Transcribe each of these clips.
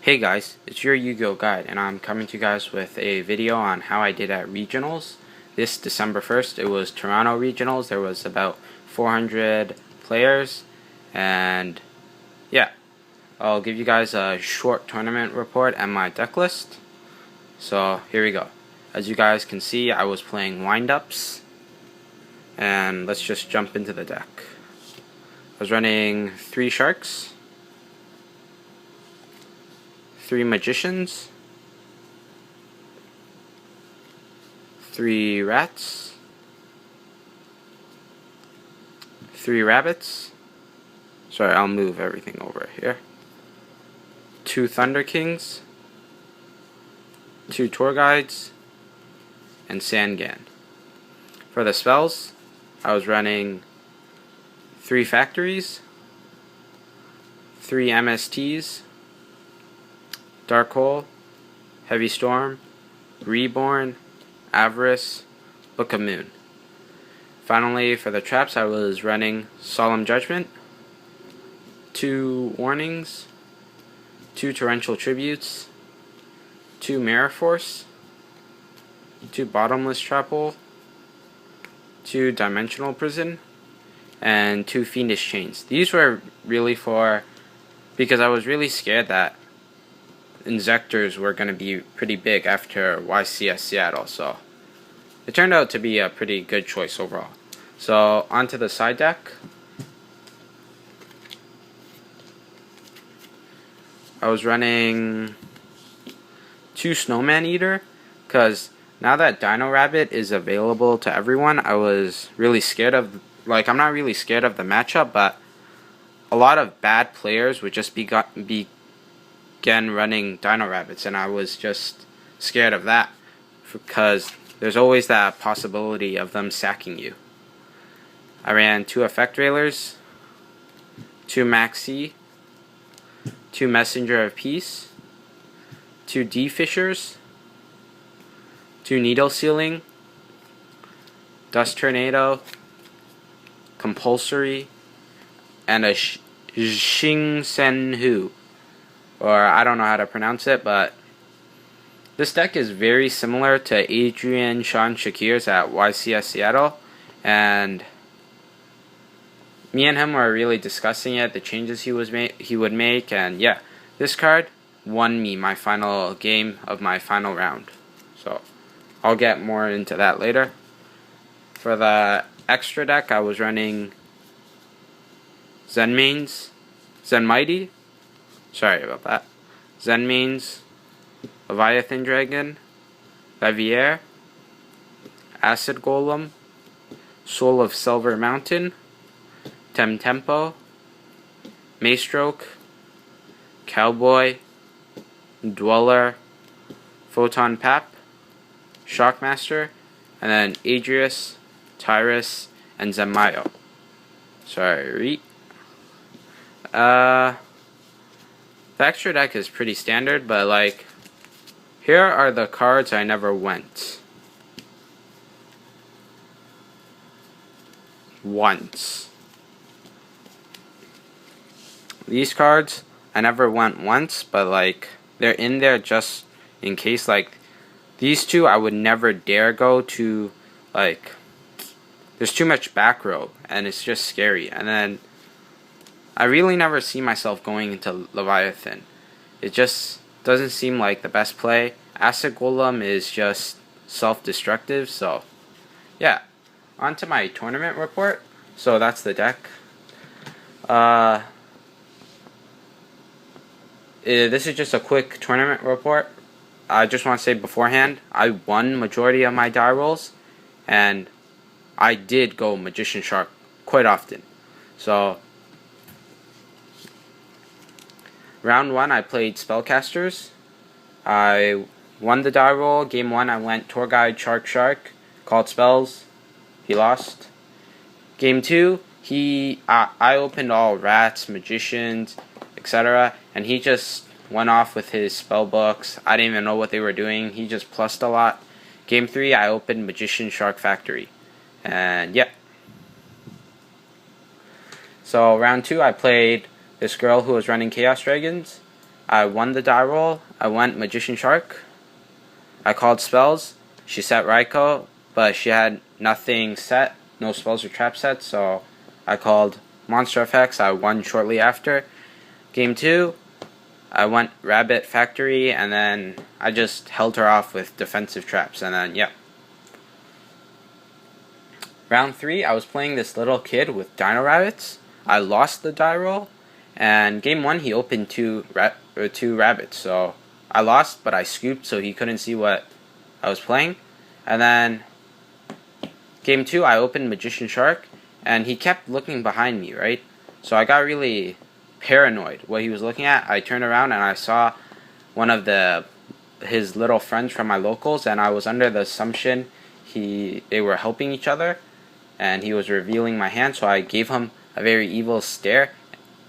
Hey guys, it's your Yu-Gi-Oh guide, and I'm coming to you guys with a video on how I did at regionals. This December 1st, it was Toronto regionals. There was about 400 players, and yeah, I'll give you guys a short tournament report and my deck list. So here we go. As you guys can see, I was playing wind-ups, and let's just jump into the deck. I was running 3 sharks, 3 magicians, 3 rats, 3 rabbits. Sorry, I'll move everything over here. 2 Thunder Kings, 2 Tour Guides, and Sangan. For the spells, I was running 3 Factories, 3 MSTs, Dark Hole, Heavy Storm, Reborn, Avarice, Book of Moon. Finally, for the traps, I was running Solemn Judgment, 2 Warnings, 2 Torrential Tributes, 2 Mirror Force, 2 Bottomless Trap Hole, 2 Dimensional Prison, and 2 Fiendish Chains. These were really because I was really scared that Inzectors were going to be pretty big after YCS Seattle, so it turned out to be a pretty good choice overall. So onto the side deck. I was running 2 Snowman Eater, because now that Dino Rabbit is available to everyone, I was really scared of, I'm not really scared of the matchup, but a lot of bad players would just begin running Dino Rabbits, and I was just scared of that because there's always that possibility of them sacking you. I ran 2 Effect Railers, 2 Maxi, 2 Messenger of Peace, 2 D-Fishers, 2 Needle Sealing, Dust Tornado, Compulsory, and a Xing Sen Hu. Or I don't know how to pronounce it, but this deck is very similar to Adrian Sean Shakir's at YCS Seattle, and me and him were really discussing it, the changes he would make, and yeah, this card won me my final game of my final round. So I'll get more into that later. For the extra deck, I was running Zen Mighty. Sorry about that. Zenmains, Leviathan Dragon, Levier, Acid Golem, Soul of Silver Mountain, Tempo, Maystroke, Cowboy, Dweller, Photon Pap, Shockmaster, and then Adrius, Tyrus, and Zemayo. Sorry. The extra deck is pretty standard, but here are the cards I never went. Once. These cards I never went once, but they're in there just in case. These 2 I would never dare go to, there's too much back row and it's just scary. And then I really never see myself going into Leviathan. It just doesn't seem like the best play. Acid Golem is just self-destructive, so yeah. On to my tournament report. So that's the deck. This is just a quick tournament report. I just want to say beforehand, I won majority of my die rolls, and I did go Magician Shark quite often. So round 1, I played Spellcasters. I won the die roll. Game 1, I went Tour Guide Shark, called spells. He lost. Game 2, I opened all rats, magicians, etc., and he just went off with his Spellbooks. I didn't even know what they were doing. He just plussed a lot. Game 3, I opened Magician Shark Factory. And yeah. So round 2, I played this girl who was running Chaos Dragons, I won the die roll. I went Magician Shark. I called spells. She set Raikou, but she had nothing set, no spells or trap set, so I called Monster Effects. I won shortly after. Game 2, I went Rabbit Factory, and then I just held her off with defensive traps, and then, yeah. Round 3, I was playing this little kid with Dino Rabbits. I lost the die roll, and Game 1, he opened two rabbits, so I lost, but I scooped so he couldn't see what I was playing. And then Game 2, I opened Magician Shark, and he kept looking behind me, right? So I got really paranoid what he was looking at. I turned around and I saw one of his little friends from my locals, and I was under the assumption they were helping each other, and he was revealing my hand, so I gave him a very evil stare,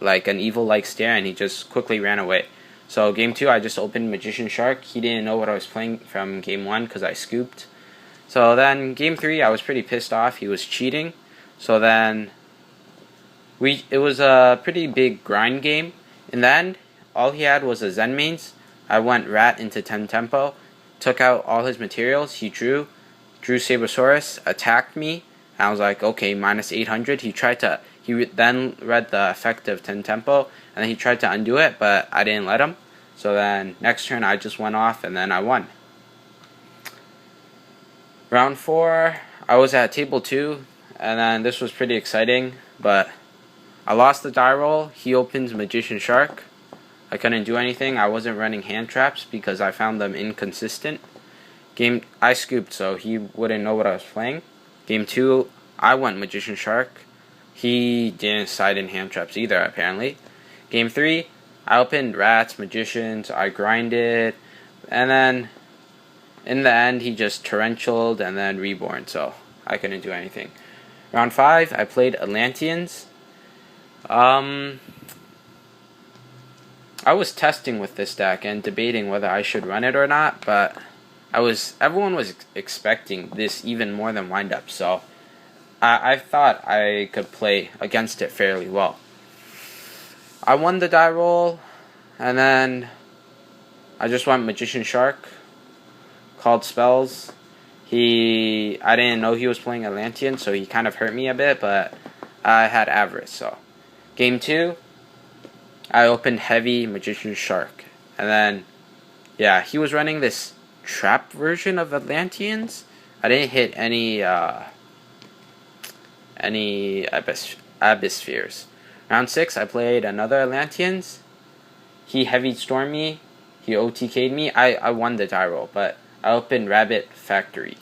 like an evil-like stare, and he just quickly ran away. So Game 2, I just opened Magician Shark. He didn't know what I was playing from Game 1 because I scooped. So then Game 3, I was pretty pissed off. He was cheating. So then it was a pretty big grind game. In the end, all he had was a Zen mains. I went Rat into 10 tempo, took out all his materials. He drew Sabersaurus, attacked me. I was like, okay, minus 800. He then read the effect of 10 tempo, and then he tried to undo it, but I didn't let him. So then next turn I just went off, and then I won. Round 4, I was at table 2, and then this was pretty exciting, but I lost the die roll. He opens Magician Shark. I couldn't do anything. I wasn't running hand traps because I found them inconsistent. I scooped, so he wouldn't know what I was playing. Game 2, I went Magician Shark. He didn't side in hand traps either, apparently. Game 3, I opened Rats, Magicians, I grinded, and then in the end he just torrentialed and then reborn, so I couldn't do anything. Round 5, I played Atlanteans. I was testing with this deck and debating whether I should run it or not, but everyone was expecting this even more than windup, so I thought I could play against it fairly well. I won the die roll, and then I just went Magician Shark, called spells. I didn't know he was playing Atlantean, so he kind of hurt me a bit, but I had Avarice, so. Game 2, I opened heavy Magician Shark, and then, yeah, he was running this trap version of Atlanteans. I didn't hit any Abyss Spheres. Round 6, I played another Atlanteans. He heavy stormed me. He OTK'd me. I won the die roll, but I opened Rabbit Factory.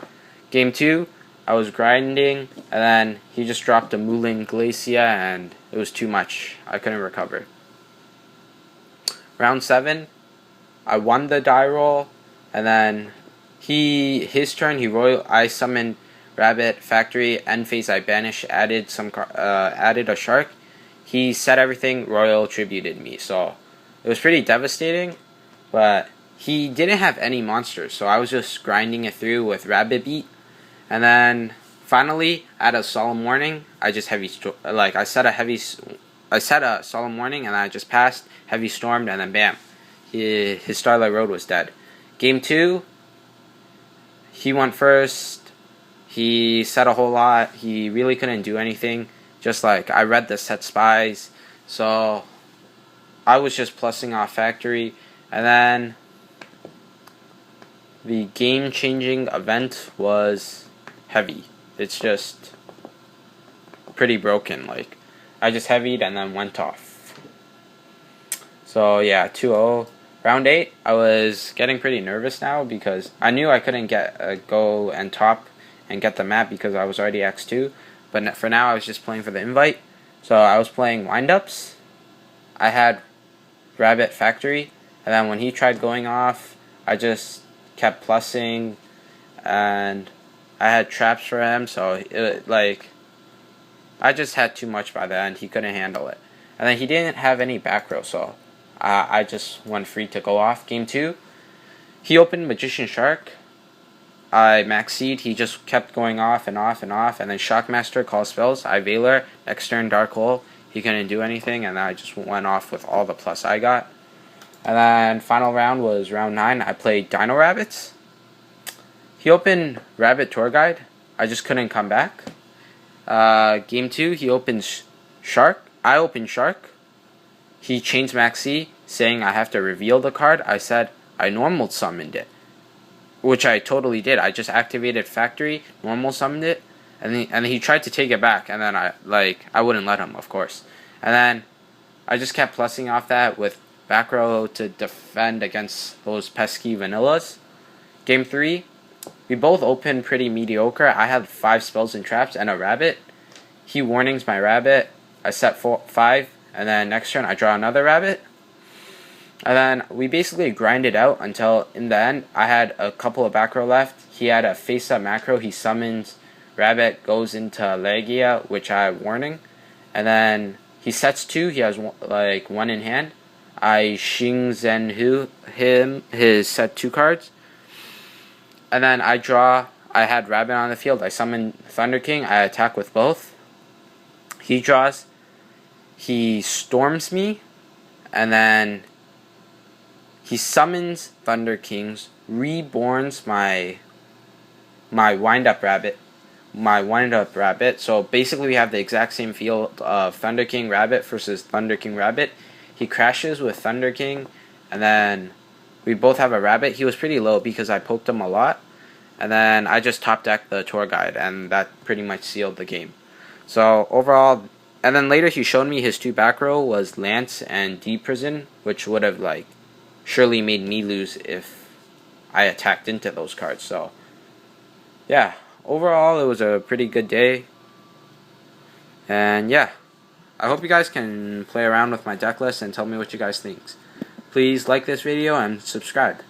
Game 2, I was grinding, and then he just dropped a Moulin Glacia, and it was too much. I couldn't recover. Round 7, I won the die roll, and then his turn, I summoned Rabbit Factory, end phase I banished, added a shark. He set everything, Royal tributed me, so it was pretty devastating, but he didn't have any monsters, so I was just grinding it through with Rabbit Beat, and then finally, at a Solemn Warning, I just I set a Solemn Warning, and I just passed, heavy stormed, and then bam, his Starlight Road was dead. Game 2, he went first. He said a whole lot. He really couldn't do anything. Just like I read the set spies, so I was just plussing off Factory, and then the game-changing event was heavy. It's just pretty broken. Like I just heavied and then went off. So yeah, 2-0. Round 8, I was getting pretty nervous now because I knew I couldn't go and top and get the map because I was already X2. But for now, I was just playing for the invite. So I was playing windups. I had Rabbit Factory, and then when he tried going off, I just kept plussing, and I had traps for him. So I just had too much by the end. He couldn't handle it, and then he didn't have any back row, so I just went free to go off. Game 2, he opened Magician Shark. I maxied. He just kept going off and off and off, and then Shockmaster called spells. I Veiler, next turn Dark Hole. He couldn't do anything, and I just went off with all the plus I got. And then final round was round 9. I played Dino Rabbits. He opened Rabbit Tour Guide. I just couldn't come back. Game 2, he opens Shark. I opened Shark. He changed Maxi, saying I have to reveal the card. I said I normal summoned it, which I totally did. I just activated Factory, normal summoned it, and he tried to take it back, and then I wouldn't let him, of course. And then I just kept plussing off that with back row to defend against those pesky vanillas. Game 3, we both opened pretty mediocre. I had 5 spells and traps and a rabbit. He warnings my rabbit. I set 5, and then next turn I draw another rabbit. And then we basically grinded out until in the end I had a couple of back row left. He had a face up macro. He summons rabbit, goes into Legia, which I have warning. And then he sets 2. He has 1 in hand. I Xing Zhenhu him his set 2 cards. And then I draw. I had rabbit on the field. I summon Thunder King. I attack with both. He draws. He storms me. And then he summons Thunder Kings. Reborns my wind up rabbit. So basically we have the exact same field of Thunder King Rabbit versus Thunder King Rabbit. He crashes with Thunder King, and then we both have a rabbit. He was pretty low because I poked him a lot, and then I just top decked the tour guide, and that pretty much sealed the game. So overall, and then later he showed me his 2 back row was Lance and Deep Prison, which would have surely made me lose if I attacked into those cards. So yeah, overall it was a pretty good day, and yeah, I hope you guys can play around with my deck list and tell me what you guys think. Please like this video and subscribe.